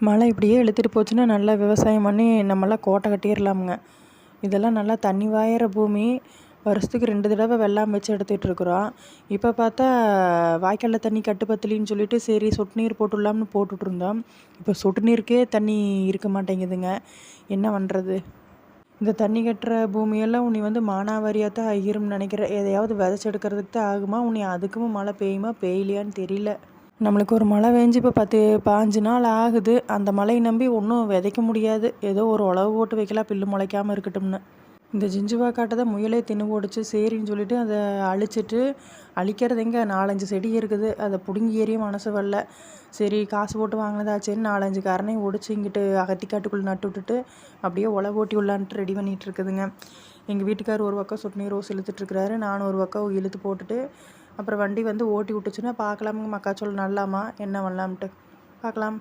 மழை இப்படியே இழுத்துட்டு போச்சுன்னா நல்லா விவசாயம் பண்ணி நம்மளாம் கோட்டை கட்டிடலாமுங்க. இதெல்லாம் நல்லா தண்ணி வாயிற பூமி. வருஷத்துக்கு 2 தடவை வெள்ளாமை வச்சு எடுத்துகிட்டு இருக்கிறோம். இப்போ பார்த்தா வாய்க்காலில் தண்ணி கட்டு பத்தலின்னு சொல்லிட்டு சரி சொட்டு நீர் போட்டுடலாம்னு போட்டுட்ருந்தோம். இப்போ சொட்டு நீருக்கே தண்ணி இருக்க மாட்டேங்குதுங்க. என்ன பண்ணுறது? இந்த தண்ணி கட்டுற பூமியெல்லாம் உன்னை மானாவாரியாக தான் ஆகிரும்னு நினைக்கிறேன். எதையாவது விதைச்சி எடுக்கிறதுக்கு தான் ஆகுமா? உன்னை அதுக்கும் மழை பெய்யுமா பெய்யலையான்னு தெரியல. நம்மளுக்கு ஒரு மழை பெஞ்சு இப்போ 15 நாள் ஆகுது. அந்த மழையை நம்பி ஒன்றும் விதைக்க முடியாது. ஏதோ ஒரு உழவு போட்டு வைக்கலாம் பில்லு முளைக்காமல் இருக்கட்டும்னு. இந்த ஜிஞ்சுவா காட்டை தான் முயலே தின்னு போடுச்சு. சரின்னு சொல்லிட்டு அதை அழிச்சிட்டு, அழிக்கிறது எங்கே 4-5 செடி இருக்குது. அதை பிடுங்கி எறிய மனசு வரல. சரி காசு போட்டு வாங்கினதாச்சேன்னு 4-5 கரணையும் ஒடிச்சு இங்கிட்டு அகத்திக்காட்டுக்குள்ளே நட்டு விட்டுட்டு அப்படியே உழவு ஓட்டி விடலான்ட்டு ரெடி பண்ணிகிட்டு இருக்குதுங்க. எங்கள் வீட்டுக்கார் ஒரு பக்கம் சொட்டு நீர் ரோஸ் இழுத்துட்ருக்கிறாரு. நானும் ஒரு பக்கம் இழுத்து போட்டுட்டு அப்புறம் வண்டி ஓட்டி விட்டுச்சுன்னா பார்க்கலாமுங்க. மக்காச்சோளம் நல்லாமா என்ன பண்ணலாம்ட்டு பார்க்கலாம்.